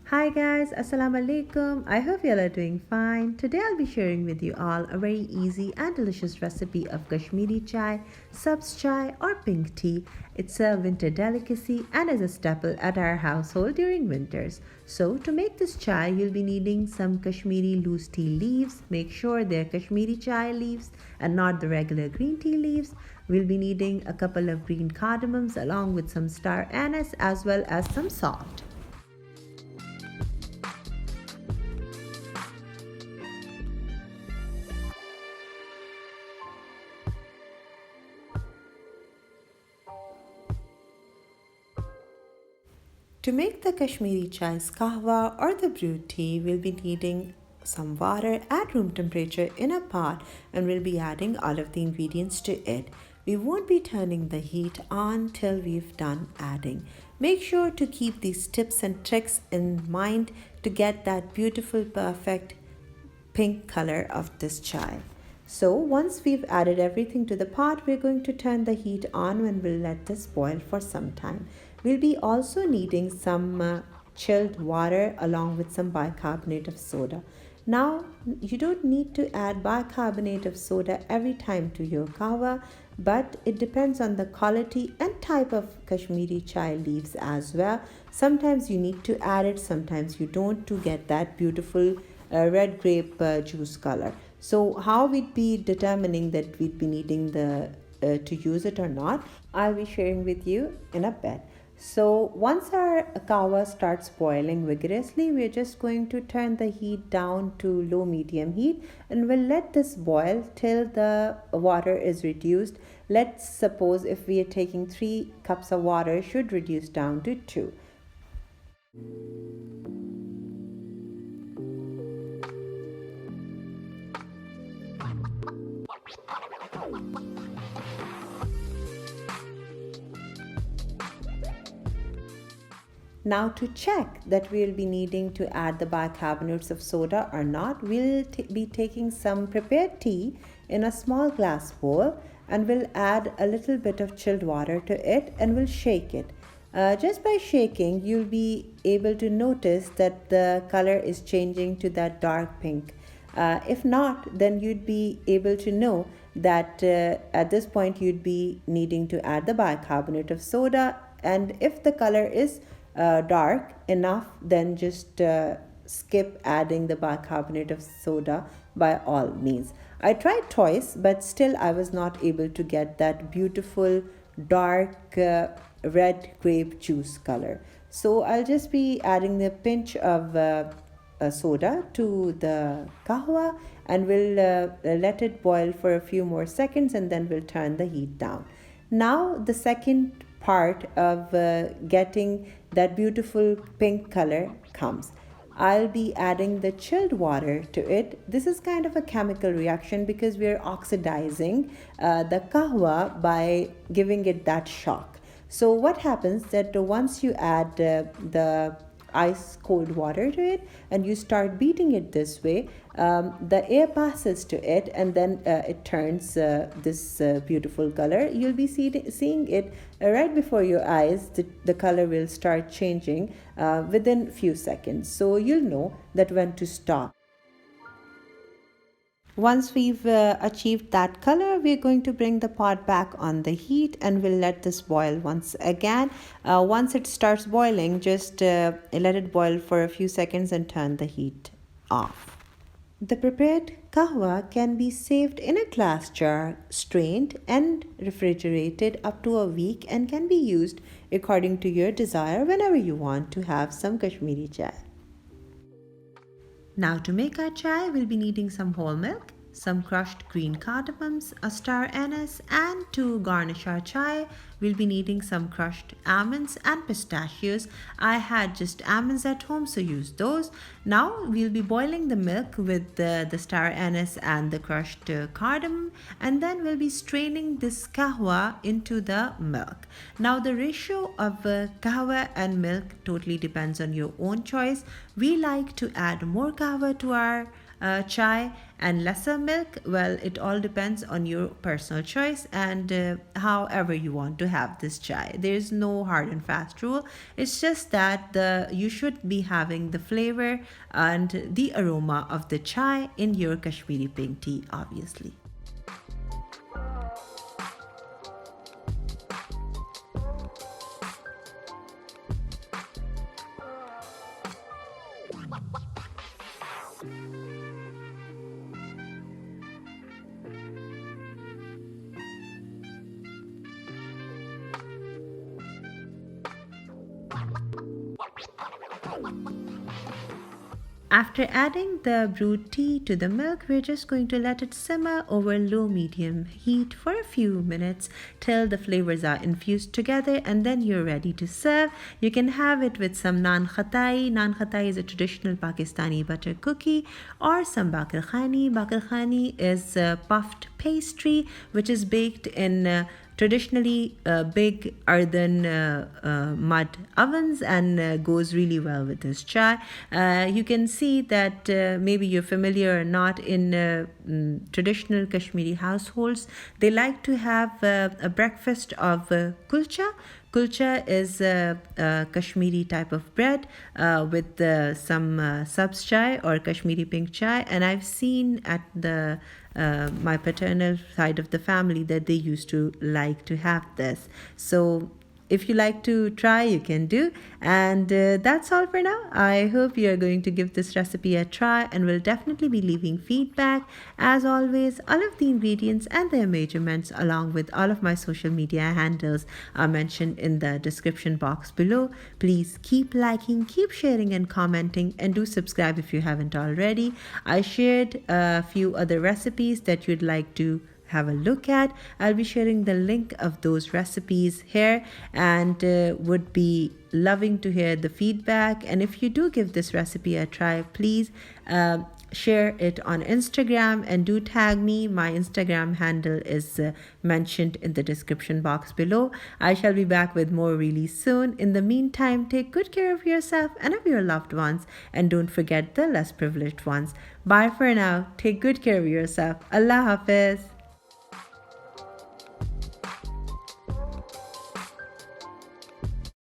Hi guys, Assalamu alaikum. I hope you all are doing fine. Today I'll be sharing with you all a very easy and delicious recipe of Kashmiri chai, Sabz chai or pink tea. It's a winter delicacy and is a staple at our household during winters. So to make this chai, you'll be needing some Kashmiri loose tea leaves. Make sure they're Kashmiri chai leaves and not the regular green tea leaves. We'll be needing a couple of green cardamoms along with some star anise as well as some salt. To make the Kashmiri chai's kahwa or the brewed tea, we'll be needing some water at room temperature in a pot and we'll be adding all of the ingredients to it. We won't be turning the heat on till we've done adding. Make sure to keep these tips and tricks in mind to get that beautiful, perfect pink color of this chai. So once we've added everything to the pot, we're going to turn the heat on and we'll let this boil for some time. We'll be also needing some chilled water along with some bicarbonate of soda. Now, you don't need to add bicarbonate of soda every time to your kahwa, but it depends on the quality and type of Kashmiri chai leaves as well. Sometimes you need to add it, sometimes you don't, to get that beautiful red grape juice color. So how we'd be determining that we'd be needing the to use it or not, I'll be sharing with you in a bit. So once our kahwa starts boiling vigorously, we're just going to turn the heat down to low medium heat and we'll let this boil till the water is reduced. Let's suppose if we are taking 3 cups of water, should reduce down to 2. Now to check that we'll be needing to add the bicarbonates of soda or not, we'll be taking some prepared tea in a small glass bowl and we'll add a little bit of chilled water to it and we'll shake it. Just by shaking, you'll be able to notice that the color is changing to that dark pink. If not, then you'd be able to know that at this point you'd be needing to add the bicarbonate of soda, and if the color is dark enough, then just skip adding the bicarbonate of soda by all means. I tried twice, but still I was not able to get that beautiful dark red grape juice color. So I'll just be adding a pinch of soda to the kahwa and we'll let it boil for a few more seconds and then we'll turn the heat down. Now the second part of getting that beautiful pink color comes. I'll be adding the chilled water to it. This is kind of a chemical reaction because we're oxidizing the kahwa by giving it that shock. So what happens that once you add the ice cold water to it and you start beating it this way, the air passes to it and then it turns this beautiful color. You'll be seeing it right before your eyes. The color will start changing within few seconds, so you'll know that when to stop. Once we've achieved that color, we're going to bring the pot back on the heat and we'll let this boil once again. Once it starts boiling, just let it boil for a few seconds and turn the heat off. The prepared kahwa can be saved in a glass jar, strained and refrigerated up to a week and can be used according to your desire whenever you want to have some Kashmiri chai. Now to make our chai, we'll be needing some whole milk, some crushed green cardamoms, a star anise, and to garnish our chai, we'll be needing some crushed almonds and pistachios. I had just almonds at home, so use those. Now we'll be boiling the milk with the star anise and the crushed cardamom, and then we'll be straining this kahwa into the milk. Now the ratio of kahwa and milk totally depends on your own choice. We like to add more kahwa to our chai and lesser milk, well, it all depends on your personal choice and however you want to have this chai. There's no hard and fast rule. It's just that you should be having the flavor and the aroma of the chai in your Kashmiri pink tea, obviously. After adding the brewed tea to the milk, we're just going to let it simmer over low medium heat for a few minutes till the flavors are infused together, and then you're ready to serve. You can have it with some Naan Khataai. Naan Khataai is a traditional Pakistani butter cookie, or some Baaqer Khaani. Baaqer Khaani is a puffed pastry which is baked in traditionally big earthen mud ovens and goes really well with this chai. You can see that maybe you're familiar or not, in traditional Kashmiri households, they like to have a breakfast of kulcha. Kulcha is a Kashmiri type of bread with some sabz chai or Kashmiri pink chai, and I've seen at my paternal side of the family that they used to like to have this. So if you like to try, you can do. And that's all for now. I hope you are going to give this recipe a try and will definitely be leaving feedback. As always, all of the ingredients and their measurements along with all of my social media handles are mentioned in the description box below. Please keep liking, keep sharing and commenting, and do subscribe if you haven't already. I shared a few other recipes that you'd like to have a look at. I'll be sharing the link of those recipes here, and would be loving to hear the feedback. And if you do give this recipe a try, please share it on Instagram and do tag me. My Instagram handle is mentioned in the description box below. I shall be back with more really soon. In the meantime, take good care of yourself and of your loved ones, and don't forget the less privileged ones. Bye for now. Take good care of yourself. Allah Hafiz.